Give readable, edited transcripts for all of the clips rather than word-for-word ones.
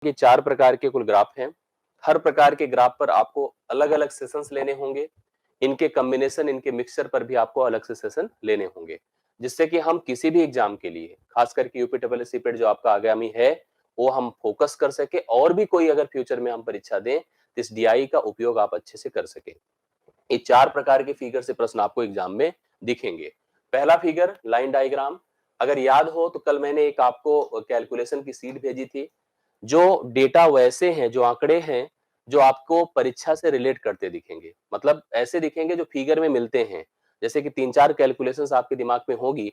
कि 4 प्रकार के कुल ग्राफ हैं। हर प्रकार के ग्राफ पर आपको अलग-अलग सेशंस लेने होंगे। इनके कॉम्बिनेशन, इनके मिक्सचर पर भी आपको अलग से सेशन लेने होंगे, जिससे कि हम किसी भी एग्जाम के लिए, खास करके यूपीपीएससी सीपेट जो आपका आगामी है, वो हम फोकस कर सके और भी कोई अगर फ्यूचर में हम परीक्षा दें तो इस डीआई का उपयोग आप अच्छे से कर सके। ये 4 प्रकार के फिगर से प्रश्न आपको एग्जाम में दिखेंगे। पहला फिगर लाइन डायग्राम। अगर याद हो तो कल मैंने एक आपको कैलकुलेशन की शीट भेजी थी। जो डेटा वैसे हैं, जो आंकड़े हैं, जो आपको परीक्षा से रिलेट करते दिखेंगे, मतलब ऐसे दिखेंगे जो फिगर में मिलते हैं। जैसे कि 3-4 कैलकुलेशंस आपके दिमाग में होगी,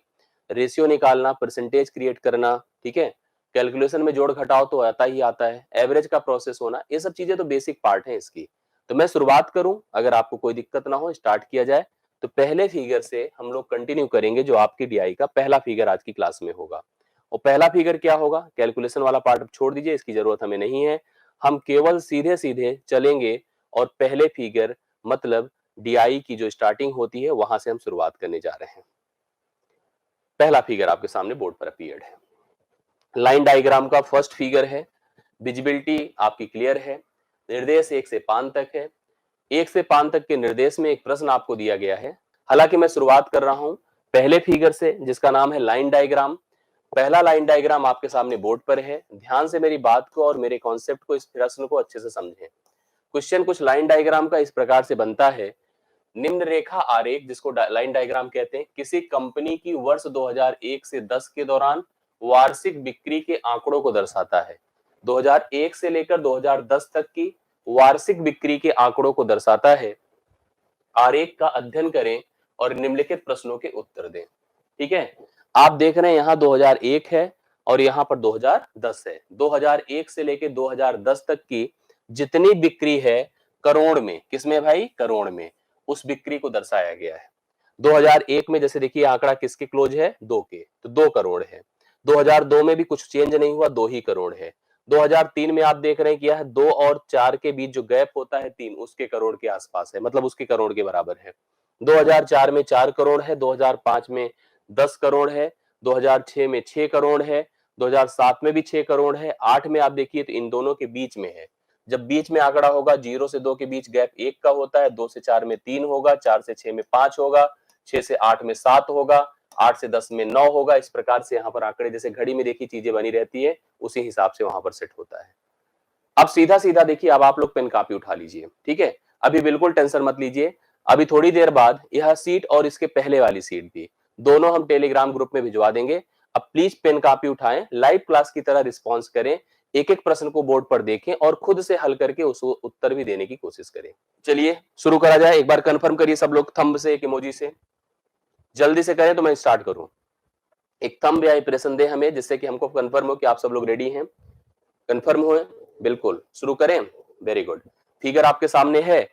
रेशियो निकालना, परसेंटेज क्रिएट करना, ठीक है, कैलकुलेशन में जोड़ घटाव तो आता ही आता है, एवरेज का प्रोसेस होना, ये सब चीजें तो बेसिक पार्ट है इसकी। तो मैं शुरुआत करूं, अगर आपको कोई दिक्कत ना हो स्टार्ट किया जाए। तो पहले फिगर से हम लोग कंटिन्यू करेंगे, जो आपकी डीआई का पहला फिगर आज की क्लास में होगा। और पहला फिगर क्या होगा, कैलकुलेशन वाला पार्ट अब छोड़ दीजिए, इसकी जरूरत हमें नहीं है। हम केवल सीधे सीधे चलेंगे और पहले फिगर मतलब डीआई की जो स्टार्टिंग होती है वहां से हम शुरुआत करने जा रहे हैं। पहला फिगर आपके सामने बोर्ड पर अपीयर्ड है। लाइन डायग्राम का फर्स्ट फिगर है। विजिबिलिटी आपकी क्लियर है। निर्देश 1 से 5 तक है। 1 से 5 तक के निर्देश में एक प्रश्न आपको दिया गया है। हालांकि मैं शुरुआत कर रहा हूं पहले फिगर से, जिसका नाम है लाइन डायग्राम। पहला लाइन डायग्राम आपके सामने बोर्ड पर है। ध्यान से मेरी बात को और मेरे कॉन्सेप्ट को, इस प्रश्न को अच्छे से समझें। क्वेश्चन कुछ लाइन डायग्राम का इस प्रकार से बनता है। निम्न रेखा आरेख, जिसको लाइन डायग्राम कहते हैं, किसी कंपनी की वर्ष 2001 से 10 के दौरान वार्षिक बिक्री के आंकड़ों को दर्शाता है। 2001 से लेकर 2010 तक की वार्षिक बिक्री के आंकड़ों को दर्शाता है। आरेख का अध्ययन करें और निम्नलिखित प्रश्नों के उत्तर दें। ठीक है, आप देख रहे हैं यहां 2001 है और यहां पर 2010 है। 2001 से लेकर 2010 तक की जितनी बिक्री है करोड़ में, किसमें भाई, करोड़ में, उस बिक्री को दर्शाया गया है। 2001 में जैसे देखिए आंकड़ा किसके क्लोज है, 2 के, तो 2 करोड़ है। 2002 में भी कुछ चेंज नहीं हुआ, 2 ही करोड़ है। 2003 में आप देख रहे हैं कि यह 2 और 4 के बीच जो गैप होता है 3, उसके करोड़ के आसपास है, मतलब उसके करोड़ के बराबर है। 2004 में 4 करोड़ है, 2005 में 10 करोड़ है, 2006 में 6 करोड़ है, 2007 में भी 6 करोड़ है, 8 में आप देखिए तो इन दोनों के बीच में है। जब बीच में आंकड़ा होगा, 0 से 2 के बीच गैप 1 का होता है, 2 से 4 में 3 होगा, 4 से 6 में 5 होगा, 6 से 8 में 7 होगा, 8 से 10 में 9 होगा। इस प्रकार से यहाँ पर आंकड़े जैसे घड़ी में देखी चीजें बनी रहती है, उसी हिसाब से वहां पर सेट होता है। अब सीधा सीधा देखिए, अब आप लोग पेन कॉपी उठा लीजिए, ठीक है। अभी बिल्कुल टेंशन मत लीजिए, अभी थोड़ी देर बाद यह सीट और इसके पहले वाली सीट भी दोनों हम टेलीग्राम ग्रुप में भिजवा देंगे। अब प्लीज पेन कॉपी उठाएं, लाइव क्लास की तरह रिस्पॉन्स करें, एक एक प्रश्न को बोर्ड पर देखें और खुद से हल करके उस उत्तर भी देने की कोशिश करें। चलिए शुरू करा जाए। एक बार कंफर्म करिए सब लोग थंब से, एक इमोजी से, जल्दी से करें तो मैं स्टार्ट करूं। एक थंब या इंप्रेशन दे हमें, जिससे कि हमको कंफर्म हो कि आप सब लोग रेडी हैं। कंफर्म हुए, बिल्कुल शुरू करें। वेरी गुड, फिगर आपके सामने है।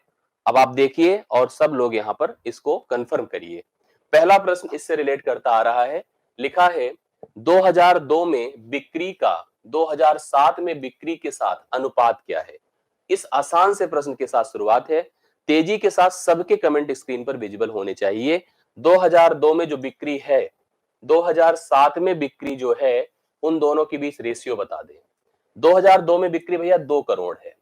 अब आप देखिए और सब लोग यहां पर इसको कंफर्म करिए। पहला प्रश्न इससे रिलेट करता आ रहा है। लिखा है 2002 में बिक्री का 2007 में बिक्री के साथ अनुपात क्या है। इस आसान से प्रश्न के साथ शुरुआत है। तेजी के साथ सबके कमेंट स्क्रीन पर विजिबल होने चाहिए। 2002 में जो बिक्री है, 2007 में बिक्री जो है, उन दोनों के बीच रेशियो बता दें। 2002 में बिक्री भैया 2 करोड़ है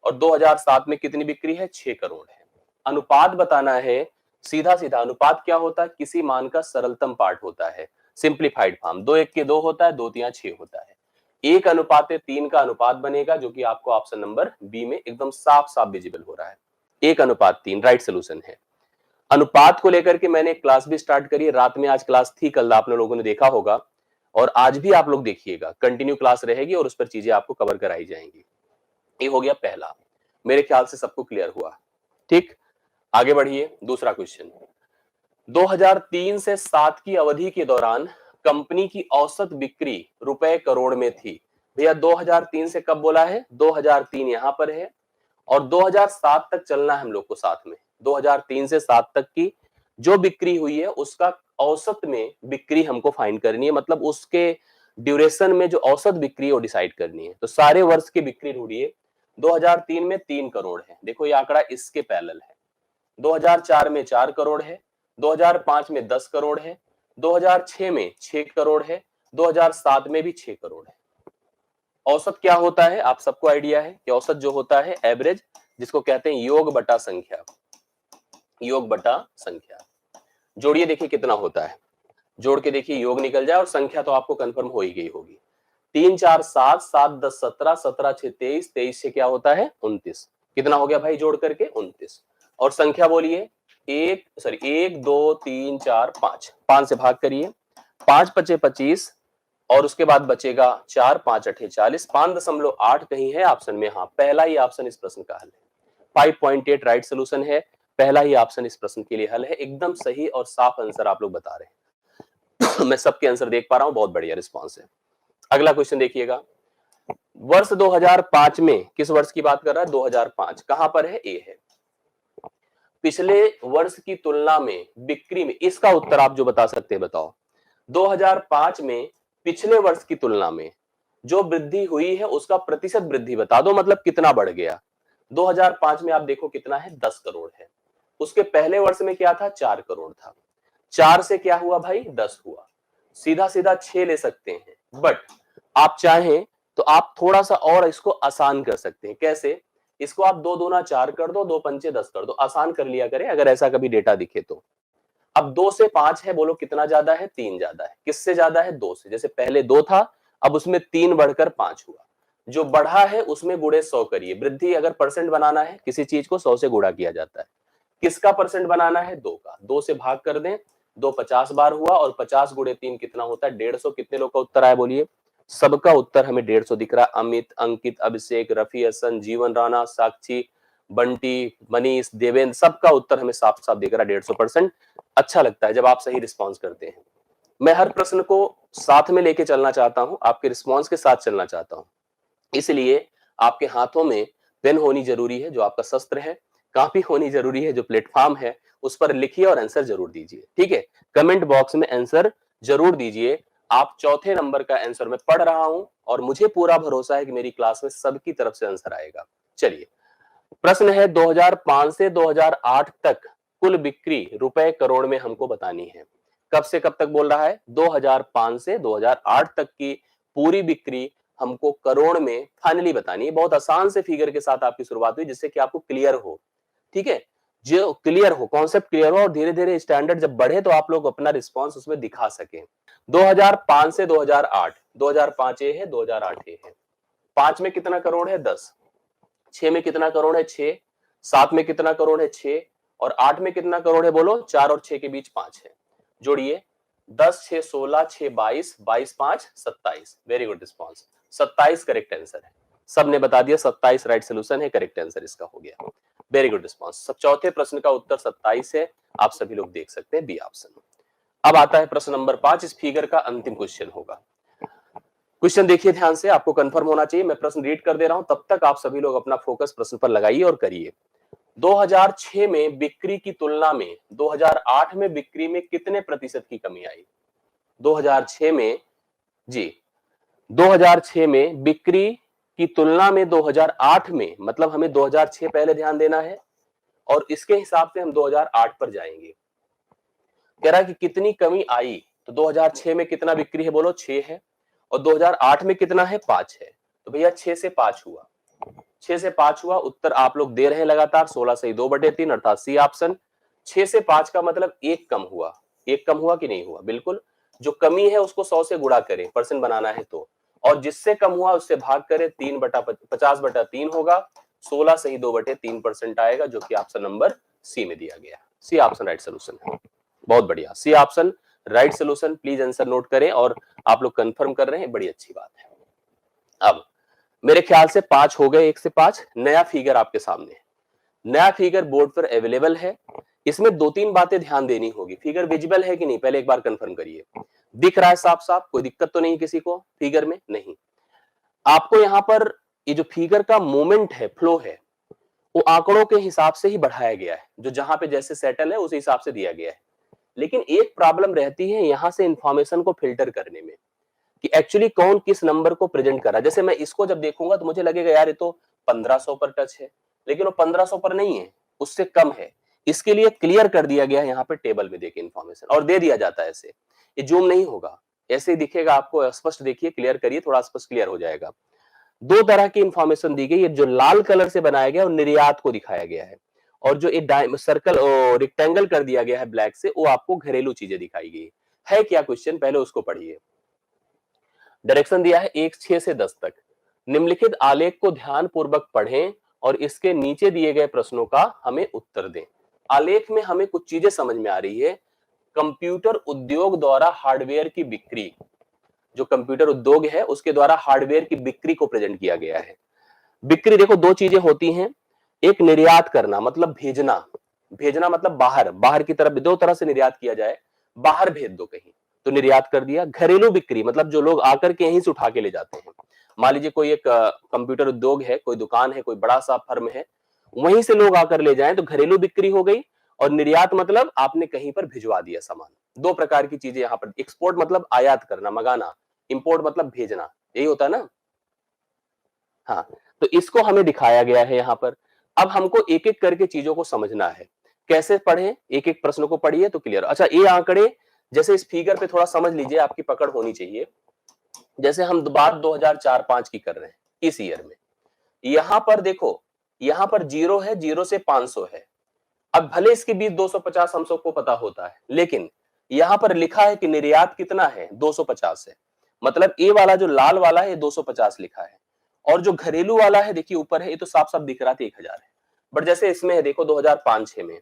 और 2007 में कितनी बिक्री है, 6 करोड़ है। अनुपात बताना है। सीधा सीधा अनुपात क्या होता है, किसी मान का सरलतम पार्ट होता है, सिंप्लीफाइड फॉर्म। 2 1 के 2 होता है, 2 3 6 होता है। 1 अनुपात 3 का अनुपात बनेगा, जो कि आपको ऑप्शन नंबर बी में एकदम साफ साफ विजिबल हो रहा है। 1 अनुपात 3 राइट सोल्यूशन है। अनुपात को लेकर के मैंने क्लास भी स्टार्ट करी, रात में आज क्लास थी, कल आपने लोगों ने देखा होगा, और आज भी आप लोग देखिएगा, कंटिन्यू क्लास रहेगी और उस पर चीजें आपको कवर कराई जाएंगी। ये हो गया पहला, मेरे ख्याल से सबको क्लियर हुआ। ठीक, आगे बढ़िए। दूसरा क्वेश्चन, 2003 से 7 की अवधि के दौरान कंपनी की औसत बिक्री रुपए करोड़ में थी। भैया 2003 से कब बोला है, 2003 यहां पर है और 2007 तक चलना है हम लोग को साथ में। 2003 से 7 तक की जो बिक्री हुई है उसका औसत में बिक्री हमको फाइंड करनी है, मतलब उसके ड्यूरेशन में जो औसत बिक्री है वो डिसाइड करनी है। तो सारे वर्ष की बिक्री ढूंढिए। 2003 में 3 करोड़ है, देखो ये आंकड़ा इसके पैरेलल है। 2004 में 4 करोड़ है, 2005 में 10 करोड़ है, 2006 में 6 करोड़ है, 2007 में भी 6 करोड़ है। औसत क्या होता है, आप सबको आइडिया है कि औसत जो होता है एवरेज, जिसको कहते हैं योग बटा संख्या, योग बटा संख्या। जोड़िए देखिए कितना होता है, जोड़ के देखिए योग निकल जाए और संख्या तो आपको कंफर्म हो ही गई होगी। 3 4 7, 7 10 17, 17 6 23, 23 से क्या होता है 29। कितना हो गया भाई जोड़ करके 29। और संख्या बोलिए 1 2 3 4 5, 5 से भाग करिए, 5 पचे 25 और उसके बाद बचेगा 4, 5 अठे 40, 5.8 कहीं है ऑप्शन में। हाँ, पहला ही ऑप्शन इस प्रश्न का हल है। 5.8 राइट सोल्यूशन है, पहला ही ऑप्शन इस प्रश्न के लिए हल है। एकदम सही और साफ आंसर आप लोग बता रहे हैं। मैं सबके आंसर देख पा रहा हूं, बहुत बढ़िया रिस्पॉन्स है। अगला क्वेश्चन देखिएगा, वर्ष 2005 में, किस वर्ष की बात कर रहा है 2005, कहां पर है, ए है। पिछले वर्ष की तुलना में बिक्री में, इसका उत्तर आप जो बता सकते हैं बताओ। 2005 में पिछले वर्ष की तुलना में जो वृद्धि हुई है उसका प्रतिशत वृद्धि बता दो, मतलब कितना बढ़ गया। 2005 में आप देखो कितना है 10 करोड़ है, उसके पहले वर्ष में क्या था 4 करोड़ था, 4 से क्या हुआ भाई 10 हुआ, सीधा सीधा 6 ले सकते हैं। बट आप चाहें तो आप थोड़ा सा और इसको आसान कर सकते हैं। कैसे, इसको आप 2 दूना 4 कर दो, 2 पंचे 10 कर दो, आसान कर लिया करें अगर ऐसा कभी डेटा दिखे तो। अब 2 से 5 है, बोलो कितना ज्यादा है, 3 ज्यादा है। किससे ज्यादा है, 2 से। जैसे पहले 2 था, अब उसमें 3 बढ़कर 5 हुआ। जो बढ़ा है उसमें गुणे 100 करिए। वृद्धि अगर परसेंट बनाना है किसी चीज को 100 से गुणा किया जाता है। किसका परसेंट बनाना है, 2 का। 2 से भाग कर दें, 2 50 बार हुआ और 50 गुणे 3 कितना होता है 150। कितने लोग का उत्तर आया बोलिए, सबका उत्तर हमें 150 दिख रहा है। अमित, अंकित, अभिषेक, रफी हसन, जीवन राणा, साक्षी, बंटी, मनीष, देवेंद्र, सबका उत्तर हमें साफ साफ दिख रहा है 150%। अच्छा लगता है जब आप सही रिस्पॉन्स करते हैं। मैं हर प्रश्न को साथ में लेके चलना चाहता हूं, आपके रिस्पॉन्स के साथ चलना चाहता हूं। इसलिए आपके हाथों में पेन होनी जरूरी है, जो आपका शस्त्र है, कॉपी होनी जरूरी है, जो प्लेटफॉर्म है, उस पर लिखिए और आंसर जरूर दीजिए। ठीक है, कमेंट बॉक्स में आंसर जरूर दीजिए। आप चौथे नंबर का आंसर मैं पढ़ रहा हूं और मुझे पूरा भरोसा है कि मेरी क्लास में सबकी तरफ से आंसर आएगा। चलिए, प्रश्न है 2005 से 2008 तक कुल बिक्री रुपए करोड़ में हमको बतानी है। कब से कब तक बोल रहा है, 2005 से 2008 तक की पूरी बिक्री हमको करोड़ में फाइनली बतानी है। बहुत आसान से फिगर के साथ आपकी शुरुआत हुई, जिससे कि आपको क्लियर हो। ठीक है, जो क्लियर हो, कॉन्सेप्ट क्लियर हो और धीरे धीरे स्टैंडर्ड जब बढ़े तो आप लोग अपना रिस्पॉन्स उसमें दिखा सके। 2005 से 2008, 2005 ए है, 2008 ए है। 5 में कितना करोड़ है 10, 6 में कितना करोड़ है 6, 7 में कितना करोड़ है 6 और 8 में कितना करोड़ है बोलो, 4 और 6 के बीच 5 है। जोड़िए 10 6 16 6 22, 22 5 27। Very good response, 27 correct answer है। सबने बता दिया 27 राइट सोल्यूशन है, करेक्ट आंसर इसका हो गया। Very good response. सब चौथे प्रश्न का उत्तर 27 है, आप सभी लोग देख सकते हैं बी ऑप्शन। अब आता है प्रश्न नंबर 5, इस फिगर का अंतिम क्वेश्चन होगा। क्वेश्चन देखिए ध्यान से, आपको कंफर्म होना चाहिए। मैं प्रश्न रीड कर दे रहा हूं, तब तक आप सभी लोग अपना फोकस प्रश्न पर लगाइए और करिए। 2006 में बिक्री की तुलना में 2008 में बिक्री में कितने प्रतिशत की कमी आई। 2006 में, जी 2006 में बिक्री की तुलना में 2008 में, मतलब हमें 2006 पहले ध्यान देना है और इसके हिसाब से हम 2008 पर जाएंगे। कह रहा है कि कितनी कमी आई, तो 2006 में कितना बिक्री है बोलो 6 है और 2008 में कितना है 5 है। तो भैया 6 से 5 हुआ, 6 से 5 हुआ। उत्तर आप लोग दे रहे हैं लगातार, 16 से 2/3 अर्थात सी ऑप्शन। 6 से 5 का मतलब एक कम हुआ, एक कम हुआ कि नहीं हुआ, बिल्कुल। जो कमी है उसको 100 से गुणा करें, परसेंट बनाना है तो, और जिससे कम हुआ उससे भाग करें, 50/3 होगा। 16 से ही 2/3% आएगा, जो कि ऑप्शन नंबर सी में दिया गया। सी ऑप्शन राइट सोल्यूशन है। बहुत बढ़िया, C option right solution. Please answer note करें और आप लोग कंफर्म कर रहे हैं, बड़ी अच्छी बात है। अब मेरे ख्याल से 5 हो गए, 1 से 5। नया फिगर आपके सामने है, नया फिगर बोर्ड पर अवेलेबल है। इसमें 2-3 बातें ध्यान देनी होगी। फिगर विजिबल है कि नहीं पहले एक बार कंफर्म करिए। दिख रहा है साफ साफ, कोई दिक्कत तो नहीं किसी को फिगर में, नहीं। आपको यहां पर ये जो फिगर का मोमेंट है, फ्लो है, वो आंकड़ों के हिसाब से ही बढ़ाया गया है, जो जहां पे जैसे सेटल है उस हिसाब से दिया गया है। लेकिन एक प्रॉब्लम रहती है यहां से इंफॉर्मेशन को फिल्टर करने में, कि एक्चुअली कौन किस नंबर को प्रेजेंट कर रहा है। जैसे मैं इसको जब देखूंगा तो मुझे लगेगा यार ये तो 1500 पर टच है, लेकिन वो 1500 पर नहीं है, उससे कम है। इसके लिए क्लियर कर दिया गया है यहाँ पे टेबल में, देके इंफॉर्मेशन और दे दिया जाता है ऐसे। ये जूम नहीं होगा, ऐसे ही दिखेगा आपको स्पष्ट। देखिए क्लियर करिए, थोड़ा स्पष्ट क्लियर हो जाएगा। दो तरह की इंफॉर्मेशन दी गई है। जो लाल कलर से बनाया गया वो निर्यात को दिखाया गया है, और जो एक सर्कल रेक्टेंगल कर दिया गया है ब्लैक से, वो आपको घरेलू चीजें दिखाई गई है। क्या क्वेश्चन, पहले उसको पढ़िए। डायरेक्शन दिया है 1 6 से 10 तक। निम्नलिखित आलेख को ध्यान पूर्वक पढ़ें और इसके नीचे दिए गए प्रश्नों का हमें उत्तर दें। आलेख में हमें कुछ चीजें समझ में आ रही है। कंप्यूटर उद्योग द्वारा हार्डवेयर की बिक्री, जो कंप्यूटर उद्योग है उसके द्वारा हार्डवेयर की बिक्री को प्रेजेंट किया गया है। बिक्री देखो दो चीजें होती हैं, एक निर्यात करना मतलब भेजना, भेजना मतलब बाहर, बाहर की तरफ, दो तरह से निर्यात किया जाए, बाहर भेज दो कहीं तो निर्यात कर दिया। घरेलू बिक्री मतलब जो लोग आकर के यहीं से उठा के ले जाते हैं। मान लीजिए कोई एक कंप्यूटर उद्योग है, कोई दुकान है, कोई बड़ा सा फर्म है, वहीं से लोग आकर ले जाएं तो घरेलू बिक्री हो गई। और निर्यात मतलब आपने कहीं पर भिजवा दिया सामान। दो प्रकार की चीजें यहां पर। एक्सपोर्ट मतलब आयात करना, मंगाना, इंपोर्ट मतलब भेजना, यही होता है ना। हाँ, तो इसको हमें दिखाया गया है यहाँ पर। अब हमको एक एक करके चीजों को समझना है। कैसे पढ़ें, एक एक प्रश्न को पढ़िए तो क्लियर। अच्छा, ये आंकड़े जैसे इस फिगर पे थोड़ा समझ लीजिए, आपकी पकड़ होनी चाहिए। जैसे हम बात 2004-5 की कर रहे हैं, इस ईयर में यहां पर देखो, यहां पर जीरो है, जीरो से 500 है। अब भले इसके बीच 250 हम सबको पता होता है, लेकिन यहां पर लिखा है कि निर्यात कितना है, 250 है। मतलब ए वाला जो लाल वाला है 250 लिखा है, और जो घरेलू वाला है देखिए ऊपर है, ये तो साफ साफ दिख रहा था 1000 है। बट जैसे इसमें है देखो 2005-6 में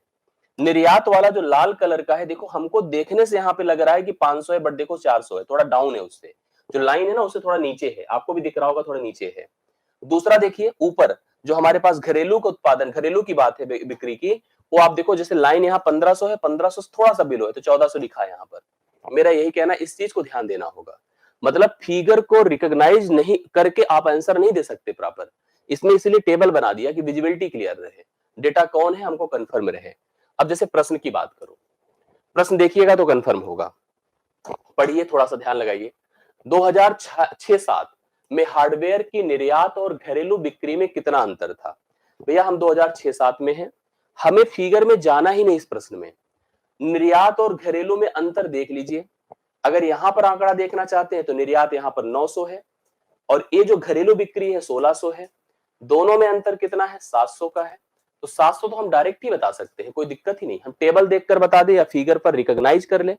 निर्यात वाला जो लाल कलर का है, देखो हमको देखने से यहाँ पे लग रहा है कि 500 है, बट देखो 400 है, थोड़ा डाउन है उससे। जो लाइन है ना उससे थोड़ा नीचे है, आपको भी दिख रहा होगा थोड़ा नीचे है। दूसरा देखिए ऊपर जो हमारे पास घरेलू का उत्पादन, घरेलू की बात है बिक्री की, वो आप देखो जैसे लाइन यहाँ 1500 है, 1500 थोड़ा सा बिलो है तो 1400 लिखा है यहाँ पर। मेरा यही कहना, इस चीज को ध्यान देना होगा। मतलब फिगर को रिकॉग्नाइज नहीं करके आप आंसर नहीं दे सकते प्रॉपर। इसमें इसलिए टेबल बना दिया कि विजिबिलिटी क्लियर रहे, डेटा कौन है हमको कंफर्म रहे। अब जैसे प्रश्न की बात करो, प्रश्न देखिएगा तो कंफर्म होगा। पढ़िए, थोड़ा सा ध्यान लगाइए। 2006-7 में हार्डवेयर की निर्यात और घरेलू बिक्री में कितना अंतर था। भैया हम 2006-7 में हैं, हमें फिगर में जाना ही नहीं। इस प्रश्न में निर्यात और घरेलू में अंतर देख लीजिए। अगर यहां पर आंकड़ा देखना चाहते हैं तो निर्यात यहां पर 900 है, और ये जो घरेलू बिक्री है 1600 है। दोनों में अंतर कितना है, 700 का है। तो 700 तो हम डायरेक्ट ही बता सकते हैं, कोई दिक्कत ही नहीं। हम टेबल देखकर बता दे या फिगर पर रिकॉग्नाइज कर ले।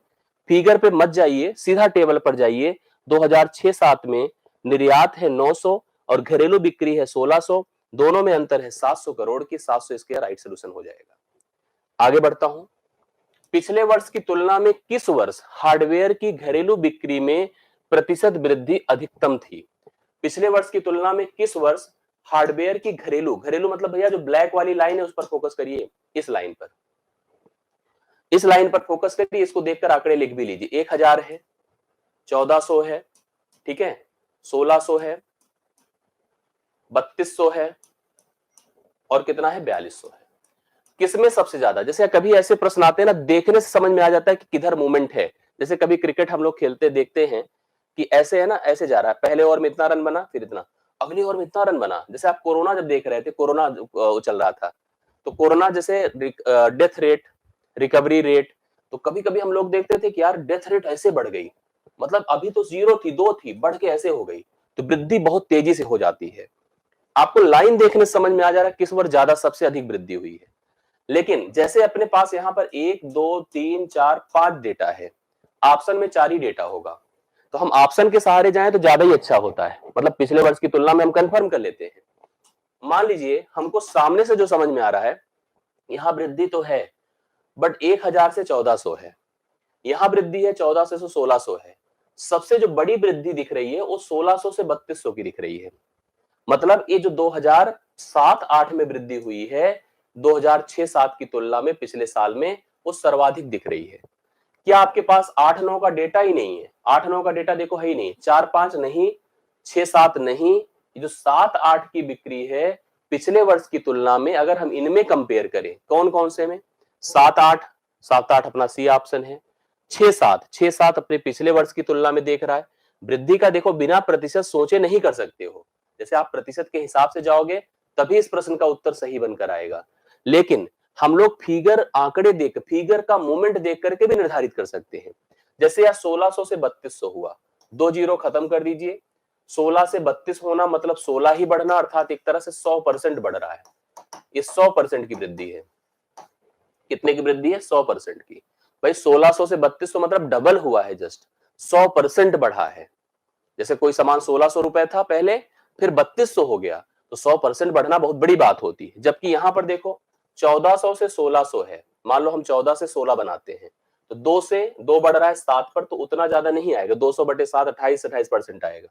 फिगर पे मत जाइए, सीधा टेबल पर जाइए। 2006-7 में निर्यात है 900 और घरेलू बिक्री है 1600, दोनों में अंतर है 700 करोड़ की। 700 इसके राइट सोल्यूशन हो जाएगा। आगे बढ़ता हूं। पिछले वर्ष की तुलना में किस वर्ष हार्डवेयर की घरेलू बिक्री में प्रतिशत वृद्धि अधिकतम थी। पिछले वर्ष की तुलना में किस वर्ष हार्डवेयर की घरेलू, घरेलू मतलब भैया जो ब्लैक वाली लाइन है उस पर फोकस करिए, इस लाइन पर, इस लाइन पर फोकस करिए। इसको देखकर आंकड़े लिख भी लीजिए। 1000 है, 1400 है, ठीक है, 1600 है, 3200 है, और कितना है, 4200 है। किसमें सबसे ज्यादा, जैसे कभी ऐसे प्रश्न आते हैं ना, देखने से समझ में आ जाता है कि किधर मूवमेंट है। जैसे कभी क्रिकेट हम लोग खेलते देखते हैं कि ऐसे है ना, ऐसे जा रहा है, पहले ओवर में इतना रन बना, फिर इतना, अगली ओवर में इतना रन बना। जैसे आप कोरोना जब देख रहे थे, कोरोना चल रहा था, तो कोरोना जैसे डेथ रेट, रिकवरी रेट, तो कभी कभी हम लोग देखते थे कि यार डेथ रेट ऐसे बढ़ गई, मतलब अभी तो 0 थी, 2 थी, बढ़ के ऐसे हो गई। तो वृद्धि बहुत तेजी से हो जाती है। आपको लाइन देखने से समझ में आ जा रहा है किस वर्ष ज्यादा सबसे अधिक वृद्धि हुई है। लेकिन जैसे अपने पास यहां पर 1 2 3 4 5 डेटा है, ऑप्शन में 4 ही डेटा होगा, तो हम ऑप्शन के सहारे जाएं तो ज्यादा ही अच्छा होता है। मतलब पिछले वर्ष की तुलना में हम कंफर्म कर लेते हैं। मान लीजिए हमको सामने से जो समझ में आ रहा है, यहां वृद्धि तो है, बट 1000 से 1400 है, यहां वृद्धि है 1400 से 1600 है। सबसे जो बड़ी वृद्धि दिख रही है वो 1600 से 3200 की दिख रही है। मतलब ये जो 2007-8 में वृद्धि हुई है, 2006-7 की तुलना में पिछले साल में वो सर्वाधिक दिख रही है। क्या आपके पास 8-9 का डेटा ही नहीं है? 8-9 का डेटा देखो है ही नहीं, 4-5 नहीं, 6-7 नहीं, ये जो 7-8 की बिक्री है पिछले वर्ष की तुलना में, अगर हम इनमें कंपेयर करें, कौन कौन से में, 7-8, 7-8 अपना सी ऑप्शन है। 6-7, 6-7 अपने पिछले वर्ष की तुलना में देख रहा है। वृद्धि का देखो बिना प्रतिशत सोचे नहीं कर सकते हो, जैसे आप प्रतिशत के हिसाब से जाओगे तभी इस प्रश्न का उत्तर सही बनकर आएगा। लेकिन हम लोग फिगर, आंकड़े देख, फिगर का मूवमेंट देख करके भी निर्धारित कर सकते हैं। जैसे यह 1600 से 3200 हुआ, 2 जीरो खत्म कर दीजिए, 16 से 32 होना मतलब 16 ही बढ़ना, अर्थात एक तरह से 100% बढ़ रहा है। ये 100% की वृद्धि है। कितने की वृद्धि है? 100% की। भाई 1600 से 3200 मतलब डबल हुआ है, जस्ट 100% बढ़ा है। जैसे कोई सामान 1600 रुपए था पहले, फिर 3200 हो गया, तो 100% बढ़ना बहुत बड़ी बात होती है। जबकि यहां पर देखो 1400 से 1600 है, मान लो हम 14 से 16 बनाते हैं, तो 2 से 2 बढ़ रहा है 7 पर, तो उतना ज्यादा नहीं आएगा। 200 बटे 7 28% आएगा।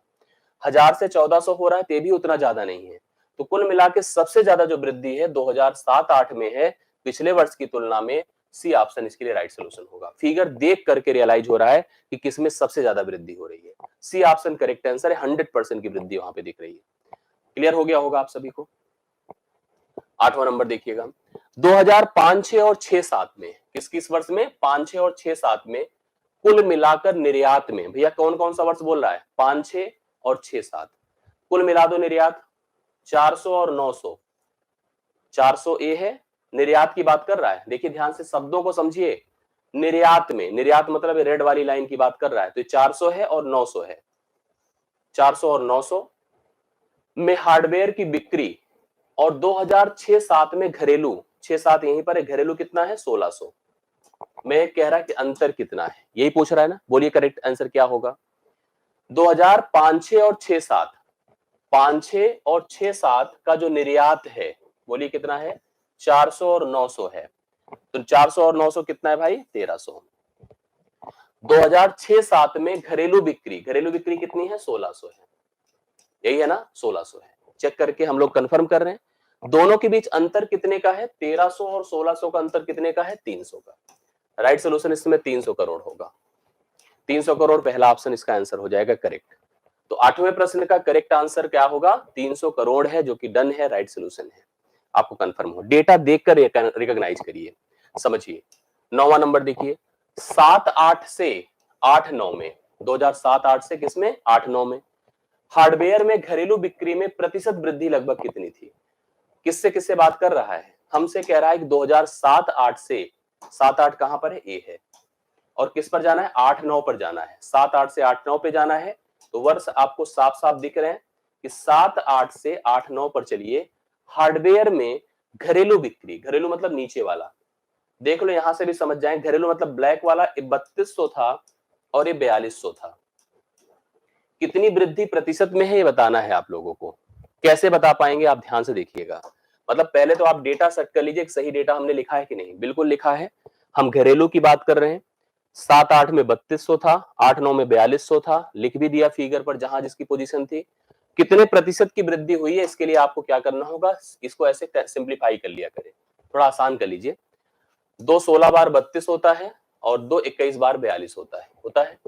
1000 से 1400 हो रहा है, तो ये भी उतना ज्यादा नहीं है। तो कुल मिला के सबसे ज्यादा जो वृद्धि है 2007-8 में है पिछले वर्ष की तुलना में। सी ऑप्शन इसके लिए राइट सोल्यूशन होगा। फिगर देख करके रियलाइज हो रहा है कि किसमें सबसे ज्यादा वृद्धि हो रही है। सी ऑप्शन करेक्ट आंसर है। 100% की वृद्धि वहां पे दिख रही है। क्लियर हो गया होगा आप सभी को। 8वां नंबर देखिएगा, 2005, 6 और 6, 7 में, किस किस वर्ष में? 5, 6 और 6, 7 में कुल मिलाकर निर्यात में, भैया कौन कौन सा वर्ष बोल रहा है? 5, 6 और 6, 7। कुल मिला दो निर्यात 400 और 900। 400 ए है, निर्यात की बात कर रहा है। देखिए ध्यान से शब्दों को समझिए। निर्यात में, निर्यात मतलब रेड वाली लाइन की बात कर रहा है, तो 400 है और 900 है। 400 और 900 में हार्डवेयर की बिक्री, और 2006-7 में घरेलू, 6-7 यहीं पर है, घरेलू कितना है? 1600। मैं कह रहा कि अंतर कितना है, यही पूछ रहा है ना। बोलिए करेक्ट आंसर क्या होगा? 2005, 6 और 6, 7, 5, 6 और 6, 7 का जो निर्यात है, बोलिए कितना है? 400 और 900 है। तो 400 और 900 कितना है भाई? 1300। 2006-7 में घरेलू बिक्री, घरेलू बिक्री कितनी है? 1600 है। यही है ना, 1600 है। चेक करके हम लोग कंफर्म कर रहे हैं। दोनों के बीच अंतर कितने का है? 1300 और 1600 का अंतर कितने का है? 300 का। राइट सोल्यूशन इसमें 300 करोड़ होगा। 300 करोड़ पहला ऑप्शन इसका आंसर हो जाएगा करेक्ट। तो 8वें प्रश्न का करेक्ट आंसर क्या होगा? 300 करोड़ है, जो कि डन है, राइट सोल्यूशन है। आपको कंफर्म हो, डेटा देखकर रिकॉग्नाइज करिए, समझिए। 9वां नंबर देखिए, 7-8 से 8-9 में, 2007-8 से किसमें? 8-9 में हार्डवेयर में घरेलू बिक्री में प्रतिशत वृद्धि लगभग कितनी थी? किससे किससे बात कर रहा है? हमसे कह रहा है कि 2007-8 से, 7-8 कहां पर है? ए है। और किस पर जाना है? 8-9 पर जाना है। 7-8 से 8-9 पे जाना है, तो वर्ष आपको साफ साफ दिख रहे हैं कि 7-8 से 8-9 पर चलिए। हार्डवेयर में घरेलू बिक्री, घरेलू मतलब नीचे वाला, देख लो यहां से भी समझ जाए। घरेलू मतलब ब्लैक वाला 3200 था और ये 4200 था। कितनी वृद्धि प्रतिशत में है ये बताना है आप लोगों को। कैसे बता पाएंगे आप? ध्यान से देखिएगा। मतलब पहले तो आप डेटा सेट कर लीजिए, सही डेटा हमने लिखा है कि नहीं। बिल्कुल लिखा है। हम घरेलू की बात कर रहे हैं। 7-8 में 3200 था, 8-9 में 4200 था। लिख भी दिया फिगर पर जहां जिसकी पोजीशन थी। कितने प्रतिशत की वृद्धि हुई है, इसके लिए आपको क्या करना होगा? इसको ऐसे सिंप्लीफाई कर लिया करें, थोड़ा आसान कर लीजिए। 2 16 बार 32 होता है और 2 21 बार 42 होता है।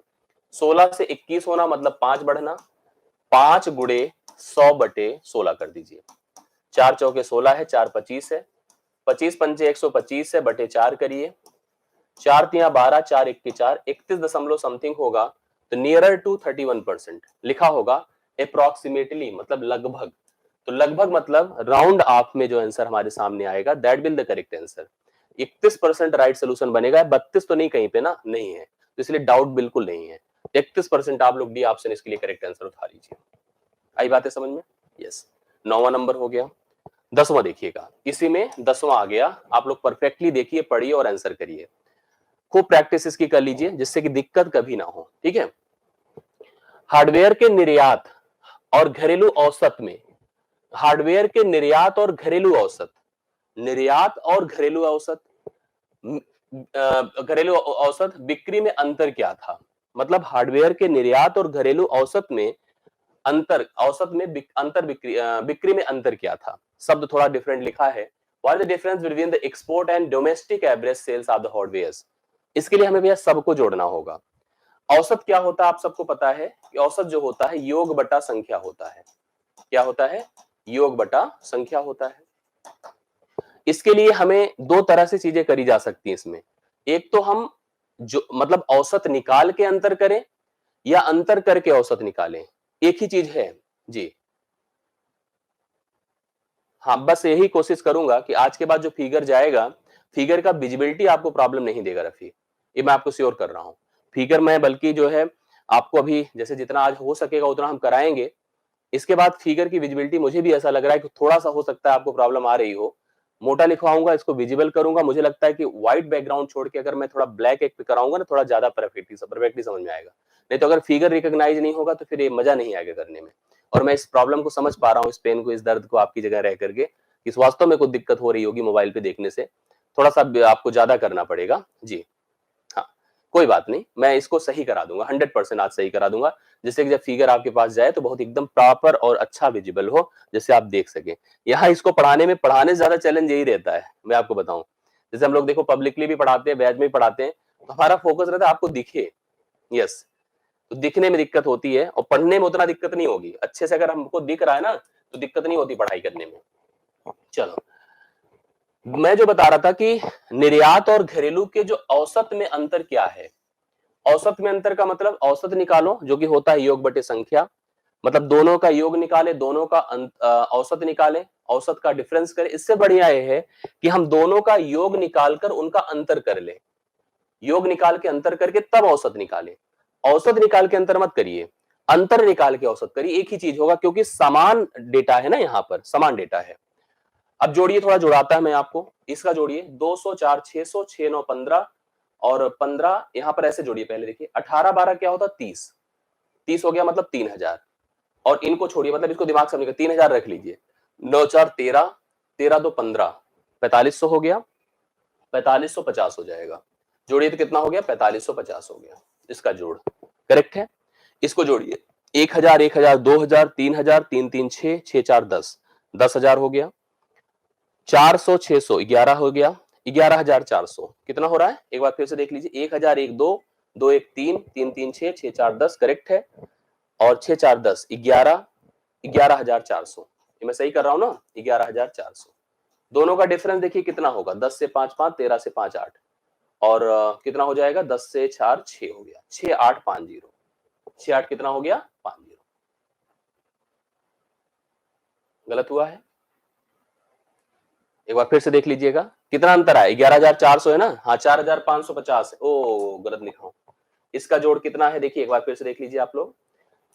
16 से 21 होना मतलब 5 बढ़ना, 5 गुणे 100 बटे 16 कर दीजिए। 4 चौके 16 है, 4 25 है, 25 पंचे 125 है, बटे 4 करिए। 4 तिया 12, 4 1 4, 31 दशमलव समथिंग होगा। तो नियरर टू 31% लिखा होगा। अप्रोक्सीमेटली मतलब लगभग, तो लगभग मतलब राउंड ऑफ में जो आंसर हमारे सामने आएगा that will the correct answer. 31% right solution बनेगा। 32 तो नहीं कहीं पे ना, नहीं है, तो इसलिए डाउट बिल्कुल नहीं है। 31% आप लोग डी ऑप्शन इसके लिए करेक्ट आंसर उठा लीजिए। आई बात है समझ में? यस। 9वां नंबर हो गया। 10वां देखिएगा, इसी में 10वां आ गया। आप लोग परफेक्टली देखिए, पढ़िए और आंसर करिए। खूब प्रैक्टिस इसकी कर लीजिए जिससे कि दिक्कत कभी ना हो, ठीक है। हार्डवेयर के निर्यात और घरेलू औसत में, हार्डवेयर के निर्यात और घरेलू औसत, निर्यात और घरेलू औसत, घरेलू औसत बिक्री में अंतर क्या था? मतलब हार्डवेयर के निर्यात और घरेलू औसत में अंतर, औसत में अंतर, बिक्री में अंतर क्या था? शब्द थोड़ा डिफरेंट लिखा है। What is the difference between the export and domestic average sales of the hardwares? इसके लिए हमें भैया सबको जोड़ना होगा। औसत क्या होता है आप सबको पता है कि औसत जो होता है योग बटा संख्या होता है। क्या होता है? योग बटा संख्या होता है। इसके लिए हमें दो तरह से चीजें करी जा सकती हैं इसमें। एक तो हम जो मतलब औसत निकाल के अंतर करें, या अंतर करके औसत निकालें, एक ही चीज है जी। हाँ, बस यही कोशिश करूंगा कि आज के बाद जो फिगर जाएगा, फिगर का विजिबिलिटी आपको प्रॉब्लम नहीं देगा रफी, ये मैं आपको श्योर कर रहा हूं। फिगर मैं बल्कि जो है आपको अभी जैसे जितना आज हो सकेगा उतना हम कराएंगे। इसके बाद फिगर की विजिबिलिटी मुझे भी ऐसा लग रहा है कि थोड़ा सा हो सकता है आपको प्रॉब्लम आ रही हो। मोटा लिखवाऊंगा, इसको विजिबल करूंगा, मुझे लगता है कि व्हाइट बैकग्राउंड छोड़ के अगर मैं थोड़ा ब्लैक एक पे कराऊंगा ना, थोड़ा ज्यादा परफेक्टली समझ में आएगा। नहीं तो अगर फिगर रिकॉग्नाइज नहीं होगा तो फिर ये मजा नहीं आएगा करने में। और मैं इस प्रॉब्लम को समझ पा रहा हूँ, इस पेन को, इस दर्द को आपकी जगह रह करके, इस वास्तव में कुछ दिक्कत हो रही होगी मोबाइल पे देखने से, थोड़ा सा आपको ज्यादा करना पड़ेगा जी। हाँ, कोई बात नहीं, मैं इसको सही करा दूंगा, 100% आज सही करा दूंगा, जिससे कि जब फिगर आपके पास जाए तो बहुत एकदम प्रॉपर और अच्छा विजिबल हो, जिससे आप देख सके। यहाँ इसको पढ़ाने से ज्यादा चैलेंज यही रहता है, मैं आपको बताऊं। जैसे हम लोग देखो पब्लिकली भी पढ़ाते हैं, बैच में भी पढ़ाते हैं, तो हमारा फोकस रहता है आपको दिखे। यस, तो दिखने में दिक्कत होती है और पढ़ने में उतना दिक्कत नहीं होगी। अच्छे से अगर हमको दिख रहा है ना तो दिक्कत नहीं होती पढ़ाई करने में। चलो, मैं जो बता रहा था कि निर्यात और घरेलू के जो औसत में अंतर क्या है। औसत में अंतर का मतलब औसत निकालो, जो कि होता है योग बटे संख्या, मतलब दोनों का योग निकाले, दोनों का औसत निकाले, औसत का डिफरेंस करें। इससे बढ़िया ये है कि हम दोनों का योग निकालकर उनका अंतर कर ले। योग निकाल के अंतर करके तब औसत निकाले। औसत निकाल के अंतर मत करिए, अंतर निकाल के औसत करिए, एक ही चीज होगा, क्योंकि समान डेटा है ना, यहां पर समान डेटा है। अब जोड़िए, थोड़ा जुड़ाता है मैं आपको, इसका जोड़िए 200 4 600 6 9 15 और 15 यहां पर ऐसे जोड़िए। पहले देखिए 18 12 क्या होता, 30, 30 हो गया मतलब 3000। और इनको छोड़िए, मतलब इसको दिमाग से समझिएगा, 3000 रख लीजिए। 9 4 13, 13 2 15, 4500 हो गया, 4550 हो जाएगा। जोड़िए तो कितना हो गया, 4550 हो गया। इसका जोड़ करेक्ट है। इसको जोड़िए, 1000 1000 2000 3000 3 3 6 6 4 10, 10,000 हो गया। 400 600 11 हो गया, 11,400 कितना हो रहा है, एक बार फिर से देख लीजिए। 1000 1 2 2 1 3 3 3 6 6 4 10 करेक्ट है। और 6 4 10 11, 11,400, ये मैं सही कर रहा हूं ना, 11,400। दोनों का डिफरेंस देखिए कितना होगा, 10 से 5 5, 13 से 5 8, और कितना हो जाएगा, 10 से 4 6 हो गया, 6 8 5 0, 6 8 कितना हो गया, 5 0। गलत हुआ है, एक बार फिर से देख लीजिएगा कितना अंतर है, 11,400 है ना, हाँ 4,550 है, ओ गलत लिखा हूं। इसका जोड़ कितना है, देखिए एक बार फिर से देख लीजिए आप लोग,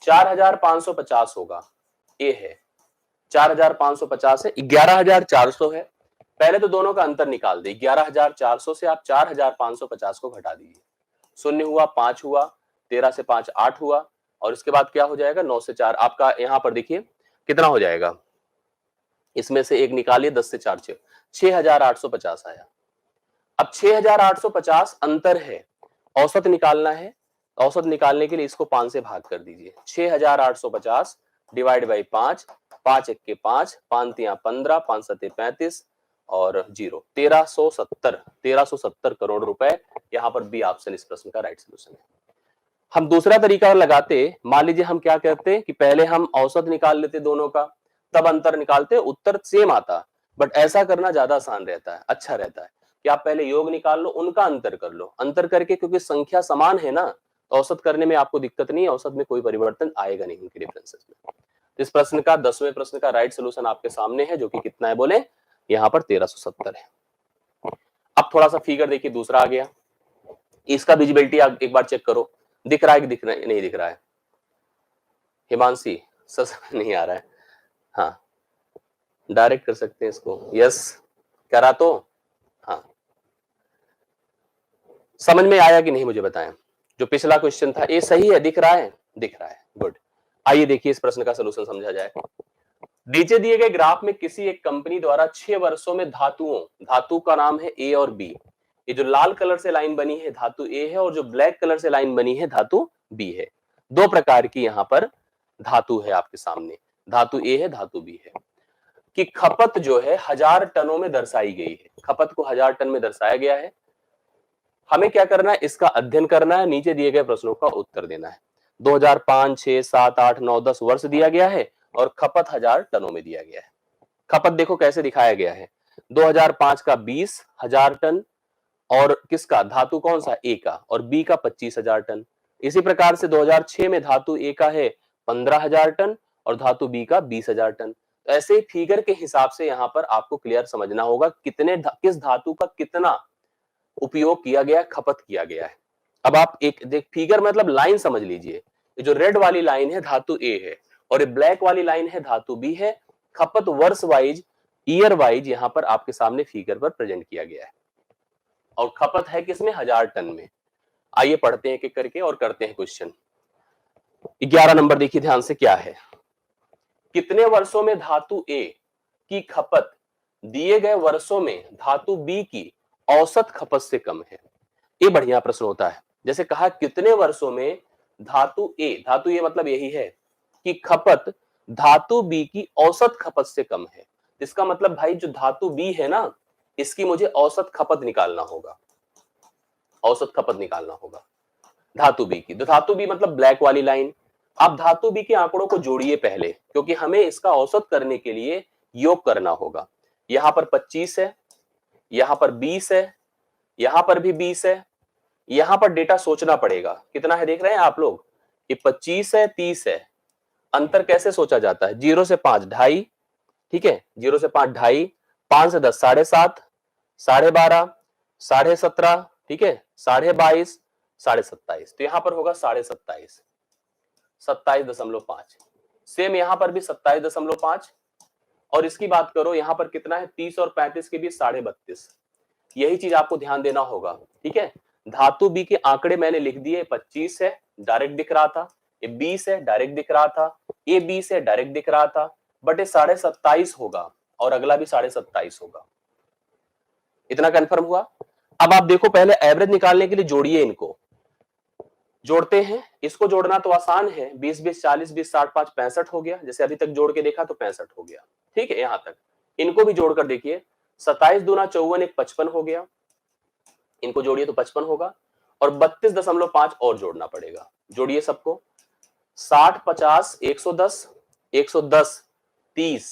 4,550 होगा, ये है 4,550 है, 11,400 है। पहले तो दोनों का अंतर निकाल दे, 11,400 से आप 4,550 को घटा दीजिए, शून्य हुआ, 5 हुआ, 13 से 5 8 हुआ, और इसके बाद क्या हो जाएगा, 9 से 4 आपका यहां पर देखिए कितना हो जाएगा, इसमें से एक निकालिए, 10 से 4 6, 6,850 आया। अब 6,850 अंतर है, औसत निकालना है। औसत निकालने के लिए इसको 5 से भाग कर दीजिए, 6,850 डिवाइड बाई 5, 5 1 के 5, 5 3 15, 5 7 35 और 0, 1370 करोड़ रुपए। यहां पर बी ऑप्शन इस प्रश्न का राइट सोल्यूशन है। हम दूसरा तरीका लगाते, मान लीजिए हम क्या करते कि पहले हम औसत निकाल लेते दोनों का, तब अंतर निकालते, उत्तर सेम आता। बट ऐसा करना ज्यादा आसान रहता है, अच्छा रहता है कि आप पहले योग निकाल लो, उनका अंतर कर लो, अंतर करके, क्योंकि संख्या समान है ना, तो औसत करने में आपको दिक्कत नहीं है, औसत में कोई परिवर्तन आएगा नहीं उनके डिफरेंसेस में। इस प्रश्न का 10वें प्रश्न का राइट सोल्यूशन आपके सामने है, जो कि कितना है बोले, यहाँ पर 1370 है। अब थोड़ा सा फिगर देखिए, दूसरा आ गया, इसका विजिबिलिटी आप एक बार चेक करो, दिख रहा है कि दिख रहा है, नहीं दिख रहा है, हिमांशी सच नहीं आ रहा है, हाँ डायरेक्ट कर सकते हैं इसको, यस करा तो, हाँ समझ में आया कि नहीं मुझे बताएं। जो पिछला क्वेश्चन था ये सही है, दिख रहा है, दिख रहा है, गुड। आइए देखिए इस प्रश्न का सलूशन समझा जाए। नीचे दिए गए ग्राफ में किसी एक कंपनी द्वारा 6 वर्षों में धातु का नाम है ए और बी, ये जो लाल कलर से लाइन बनी है धातु ए है, और जो ब्लैक कलर से लाइन बनी है धातु बी है। दो प्रकार की यहाँ पर धातु है आपके सामने, धातु ए है, धातु बी है, कि खपत जो है 1000 टनों में दर्शाई गई है, खपत को 1000 टन में दर्शाया गया है। हमें क्या करना है, इसका अध्ययन करना है, नीचे दिए गए प्रश्नों का उत्तर देना है। 2005 6 7 8 9 10 वर्ष दिया गया है और खपत 1000 टनों में दिया गया है। खपत देखो कैसे दिखाया गया है, 2005 का 20,000 टन, और किसका, धातु कौन सा, ए का, और बी का 25,000 टन। इसी प्रकार से 2006 में धातु ए का है 15,000 टन और धातु बी का 20,000 टन। तो ऐसे ही फिगर के हिसाब से यहां पर आपको क्लियर समझना होगा किस धातु का कितना उपयोग किया गया, खपत किया गया है। अब आप एक देख फिगर मतलब लाइन समझ लीजिए, ये जो रेड वाली लाइन है धातु ए है और ये ब्लैक वाली लाइन है धातु बी है। खपत वर्ष वाइज, ईयर वाइज यहां पर आपके सामने फिगर पर प्रेजेंट किया गया है और खपत है किसमें, 1000 टन में। आइए पढ़ते हैं एक एक करके और करते हैं क्वेश्चन। 11 नंबर देखिए ध्यान से क्या है, कितने वर्षों में धातु ए की खपत दिए गए वर्षों में धातु बी की औसत खपत से कम है। ये बढ़िया प्रश्न होता है। जैसे कहा कितने वर्षों में धातु ए मतलब यही है कि खपत धातु बी की औसत खपत से कम है। इसका मतलब भाई जो धातु बी है ना, इसकी मुझे औसत खपत निकालना होगा, औसत खपत निकालना होगा धातु बी की। तो धातु बी मतलब ब्लैक वाली लाइन। आप धातु बी के आंकड़ों को जोड़िए पहले, क्योंकि हमें इसका औसत करने के लिए योग करना होगा। यहां पर 25 है, यहां पर 20 है, यहां पर भी 20 है। यहां पर डेटा सोचना पड़ेगा कितना है, देख रहे हैं आप लोग, ये 25 है 30 है। अंतर कैसे सोचा जाता है, 0 से 5 2.5, ठीक है, 0 से 5 2.5, 5 से 10 7.5, 12.5, 17.5, ठीक है, 22.5, 27.5। तो यहां पर होगा 27.5, 27.5। सेम यहां पर भी 27.5। और इसकी बात करो यहां पर कितना है, 30 और 35 के बीच 32.5। यही चीज आपको ध्यान देना होगा, ठीक है। धातु बी के आंकड़े मैंने लिख दिए, 25 है डायरेक्ट दिख रहा था, ये 20 है डायरेक्ट दिख रहा था, ये 20 है डायरेक्ट दिख रहा था, बट ये 27.5 होगा और अगला भी 27.5 होगा। इतना कंफर्म हुआ। अब आप देखो पहले एवरेज निकालने के लिए जोड़िए, इनको जोड़ते हैं। इसको जोड़ना तो आसान है, 20 20 40 20 60 5 65 हो गया। जैसे अभी तक जोड़ के देखा तो 65 हो गया, ठीक है। यहां तक इनको भी जोड़कर देखिए, 27 दूना 54 एक 55 हो गया, इनको जोड़िए तो 55 होगा। और 32.5 और जोड़ना पड़ेगा, जोड़िए सबको। 60 50 110, 110 30,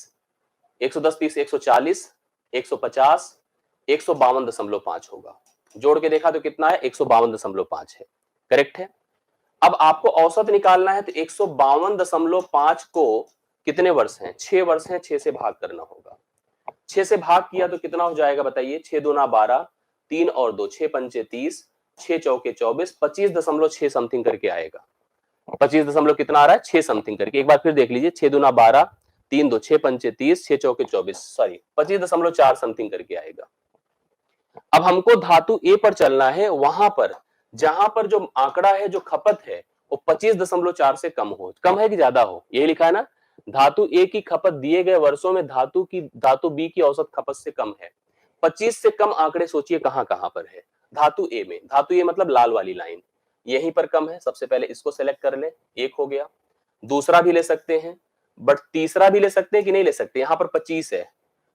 110 30 140, 150, 152.5 होगा। जोड़ के देखा तो कितना है, 152.5 है, करेक्ट है। अब आपको औसत निकालना है तो 152.5 को कितने वर्ष हैं, 6 वर्ष हैं, 6 से भाग करना होगा। 6 से भाग किया तो कितना हो जाएगा बताइए, 6 दूना 12, 3 और 2 6 पंचे 30, 6 चौके 24, 25.6 समथिंग करके आएगा। 25 कितना आ रहा है, 6 समथिंग करके। एक बार फिर देख लीजिए, 6 दूना 12, 3 2 6 पंचे 30, 6 चौके 24, सॉरी 25.4 समथिंग करके आएगा। अब हमको धातु ए पर चलना है, वहां पर जहां पर जो आंकड़ा है, जो खपत है वो 25.4 से कम हो। कम है कि ज्यादा हो, यही लिखा है ना। धातु ए की खपत दिए गए वर्षों में धातु बी की औसत खपत से कम है। 25 से कम आंकड़े सोचिए कहां कहां पर है, धातु ए में। धातु ए मतलब लाल वाली लाइन, यहीं पर कम है। सबसे पहले इसको सेलेक्ट कर ले, एक हो गया। दूसरा भी ले सकते हैं, बट तीसरा भी ले सकते हैं कि नहीं ले सकते, यहां पर 25 है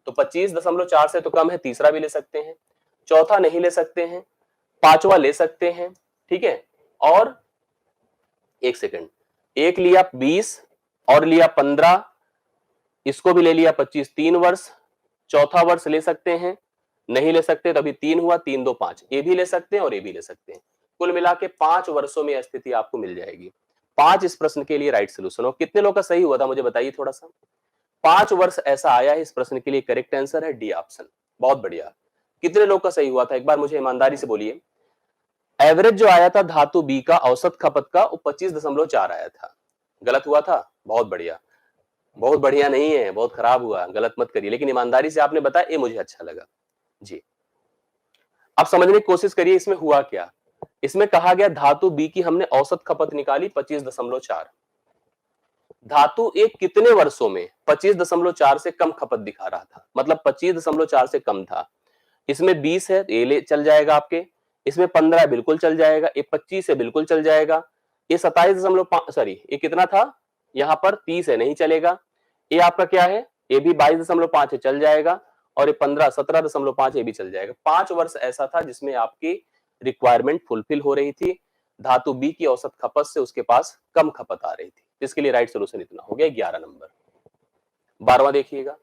तो 25.4 से तो कम है, तीसरा भी ले सकते हैं। चौथा नहीं ले सकते हैं, पांचवा ले सकते हैं, ठीक है। और एक सेकंड, एक लिया 20 और लिया 15, इसको भी ले लिया 25, 3 वर्ष। चौथा वर्ष ले सकते हैं, नहीं ले सकते तो अभी 3 हुआ, 3 2 5, ये भी ले सकते हैं और ये भी ले सकते हैं। कुल मिला के 5 वर्षों में स्थिति आपको मिल जाएगी। 5 इस प्रश्न के लिए राइट सोल्यूशन हो। कितने लोग का सही हुआ था मुझे बताइए थोड़ा सा। 5 वर्ष ऐसा आया है इस प्रश्न के लिए, करेक्ट आंसर है डी ऑप्शन। बहुत बढ़िया। कितने लोग का सही हुआ था एक बार मुझे ईमानदारी से बोलिए। एवरेज जो आया था धातु बी का औसत खपत का, वो 25.4 आया था। गलत हुआ था, बहुत बढ़िया। बहुत बढ़िया नहीं है, बहुत खराब हुआ, गलत मत करिए, लेकिन ईमानदारी से आपने बताया, ये मुझे अच्छा लगा जी। अब समझने की कोशिश करिए इसमें हुआ क्या। इसमें कहा गया धातु बी की हमने औसत खपत निकाली 25.4। धातु ए कितने वर्षों में 25.4 से कम खपत दिखा रहा था, मतलब 25.4 से कम था। इसमें 20 है, ये ले चल जाएगा आपके। इसमें 15 बिल्कुल चल जाएगा, ये 25 है बिल्कुल चल जाएगा। ये 27.5 सॉरी ये कितना था, यहाँ पर 30 है, नहीं चलेगा। ये आपका क्या है, ये भी 22.5 है, चल जाएगा। और ये 15 17.5 ये भी चल जाएगा। 5 वर्ष ऐसा था जिसमें आपकी रिक्वायरमेंट फुलफिल हो रही थी। धातु बी की औसत खपत से उसके पास कम खपत आ रही थी। इसके लिए राइट सोल्यूशन इतना हो गया, 11 नंबर। 12वां देखिएगा,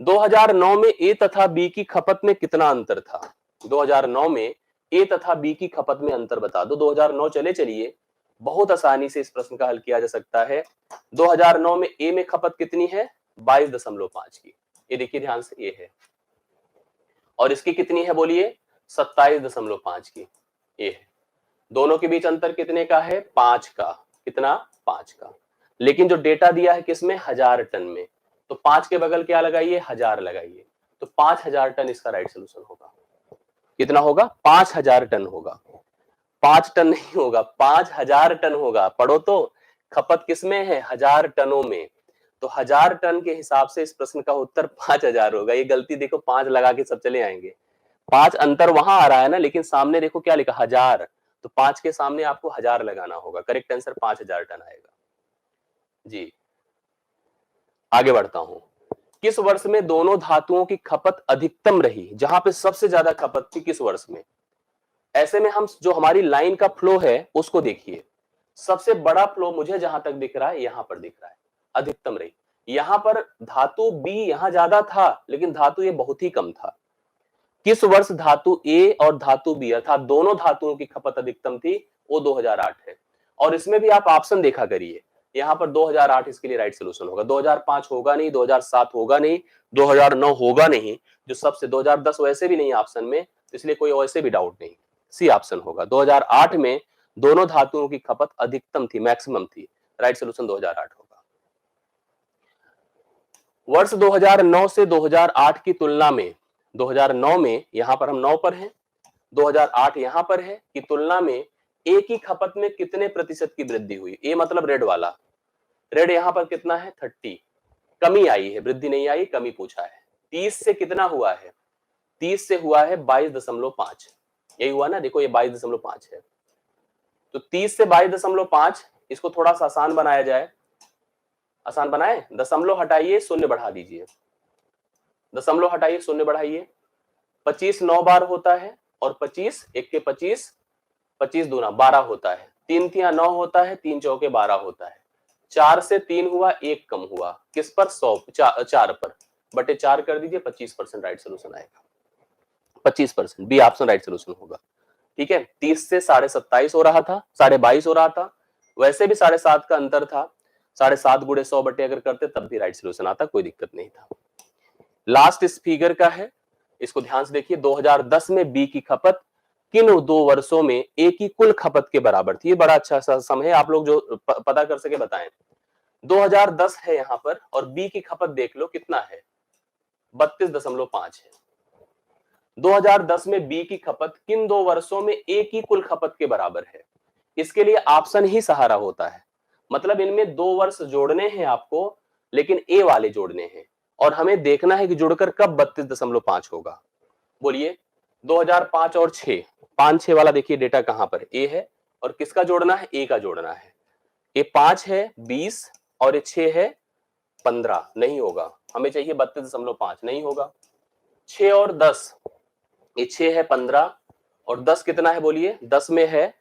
2009 में ए तथा बी की खपत में कितना अंतर था। 2009 में ए तथा बी की खपत में अंतर बता दो। 2009 चले चलिए, बहुत आसानी से इस प्रश्न का हल किया जा सकता है। 2009 में ए में खपत कितनी है, 22.5 की। ये देखिए ध्यान से, ये है। और इसकी कितनी है बोलिए, 27.5 की। ये है। दोनों के बीच अंतर कितने का है? 5 का। कितना? 5 का। लेकिन जो डेटा दिया है किसमें? 1000 टन में। तो 5 के बगल क्या लगाइए? 1000 लगाइए। तो 5000 टन इसका राइट सोल्यूशन होगा। कितना होगा? 5000 टन होगा। 5 टन नहीं होगा, 5000 टन होगा। पढ़ो तो, खपत किसमें है? 1000 टनों में। तो 1000 टन के हिसाब से इस प्रश्न का उत्तर 5000 होगा। ये गलती देखो, 5 लगा के सब चले आएंगे। 5 अंतर वहां आ रहा है ना, लेकिन सामने देखो क्या लिखा? 1000। तो 5 के सामने आपको 1000 लगाना होगा। करेक्ट आंसर 5000 टन आएगा। जी, आगे बढ़ता हूं। किस वर्ष में दोनों धातुओं की खपत अधिकतम रही? जहां पे सबसे ज्यादा खपत थी, किस वर्ष में? ऐसे में हम जो हमारी लाइन का फ्लो है उसको देखिए। सबसे बड़ा फ्लो मुझे जहां तक दिख रहा है, यहां पर दिख रहा है, अधिकतम रही। यहां पर धातु बी यहां ज्यादा था, लेकिन धातु ए बहुत ही कम था। किस वर्ष धातु ए और धातु बी अर्थात दोनों धातुओं की खपत अधिकतम थी? वो 2008 है। और इसमें भी आप ऑप्शन देखा करिए, यहां पर 2008 इसके लिए राइट सोल्यूशन होगा। 2005 होगा नहीं, 2007 होगा नहीं, 2009 होगा नहीं, जो सबसे 2010 वैसे भी नहीं ऑप्शन में, इसलिए कोई वैसे भी डाउट नहीं। सी ऑप्शन होगा। 2008 में दोनों धातुओं की खपत अधिकतम थी, मैक्सिमम थी। राइट सोल्यूशन 2008 होगा। वर्ष 2009 से 2008 की तुलना में, 2009 में, यहां पर हम 9 पर हैं, 2008 यहां पर है, की तुलना में ए की खपत में कितने प्रतिशत की वृद्धि हुई? ए मतलब रेड वाला। रेड यहां पर कितना है? 30। कमी आई है, वृद्धि नहीं आई, कमी पूछा है। 30 से कितना हुआ है? 30 से हुआ है 22.5। यही हुआ ना, देखो ये 22.5 है। तो 30 से 22.5, इसको थोड़ा सा आसान बनाया जाए। आसान बनाए, दशमलव हटाइए, शून्य बढ़ा दीजिए। दशमलव हटाइए, शून्य बढ़ाइए। 25 9 बार होता है, और 25 एक के 25, 25 दूना 12 होता है। 3 तिया 9 होता है, 3 चौके 12 होता है। 4 से 3 हुआ, 1 कम हुआ, किस पर? 4 पर, बटे 4 कर दीजिए, 25% राइट सोल्यूशन आएगा। 25%, बी ऑप्शन राइट सोल्यूशन होगा। ठीक है, 30 से 27.5 हो रहा था, 22.5 हो रहा था, वैसे भी 7.5 का अंतर था। 7.5 गुणे 100 बटे अगर करते तब भी राइट सोल्यूशन आता, कोई दिक्कत नहीं था। लास्ट इस फिगर का है, इसको ध्यान से देखिए। 2010 में बी की खपत किन 2 वर्षों में ए की कुल खपत के बराबर थी? ये बड़ा अच्छा सा सम है, आप लोग जो पता कर सके बताएं। 2010 है यहां पर, और बी की खपत देख लो कितना है? 32.5 है। 2010 में बी की खपत किन 2 वर्षों में ए की कुल खपत के बराबर है? इसके लिए ऑप्शन ही सहारा होता है। मतलब इनमें 2 वर्ष जोड़ने हैं आपको, लेकिन ए वाले जोड़ने हैं, और हमें देखना है कि जुड़कर कब 32.5 होगा। बोलिए, 2005 और 6, 5 6 वाला देखिए डेटा कहां पर? ए है, और किसका जोड़ना है? ए का जोड़ना है। ये 5 है 20, और ये 6 है 15, नहीं होगा। हमें चाहिए 32.5, नहीं होगा। 6 और 10, ये 6 है 15, और 10 कितना है? बोलिए, 10 में है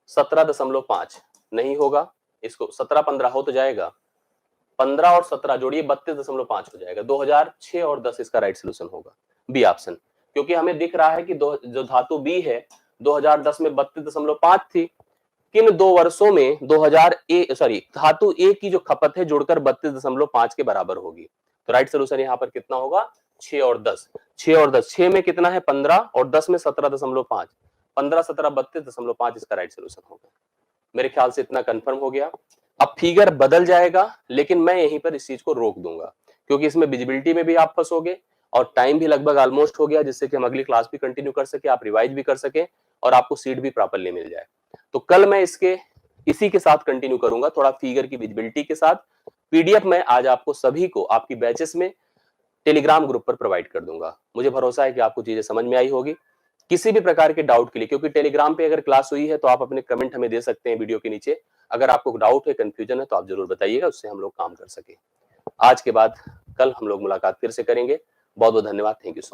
17.5, नहीं होगा। इसको 17 15 हो तो जाएगा, 15 और 17 जोड़िए 32.5 हो जाएगा। 2006 और 10 इसका राइट सोल्यूशन होगा, बी ऑप्शन। क्योंकि हमें दिख रहा है कि जो धातु बी है 2010 में 32.5 थी। किन 2 वर्षों में धातु ए की जो खपत है जुड़कर 32.5 के बराबर होगी? तो राइट सोल्यूशन यहां पर कितना होगा? 6 और 10। 6 और 10, 6 में कितना है? 15, और 10 में 17.5, 15 17 32.5 इसका राइट सोल्यूशन होगा। मेरे ख्याल से इतना कंफर्म हो गया। अब फिगर बदल जाएगा, लेकिन मैं यहीं पर इस चीज को रोक दूंगा, क्योंकि इसमें विजिबिलिटी में भी आप फंसोगे, और टाइम भी लगभग ऑलमोस्ट हो गया, जिससे कि हम अगली क्लास भी कंटिन्यू कर सके, आप रिवाइज भी कर सके, और आपको सीट भी प्रॉपरली मिल जाए। तो कल मैं इसी के साथ कंटिन्यू करूंगा, थोड़ा फिगर की विजिबिलिटी के साथ। पीडीएफ में आज आपको सभी को आपकी बैचेस में टेलीग्राम ग्रुप पर प्रोवाइड कर दूंगा। मुझे भरोसा है कि आपको चीजें समझ में आई होगी। किसी भी प्रकार के डाउट के लिए, क्योंकि टेलीग्राम पे अगर क्लास हुई है तो आप अपने कमेंट हमें दे सकते हैं वीडियो के नीचे। अगर आपको डाउट है, कंफ्यूजन है, तो आप जरूर बताइएगा, उससे हम लोग काम कर सके। आज के बाद कल हम लोग मुलाकात फिर से करेंगे। बहुत बहुत धन्यवाद। Thank you so much.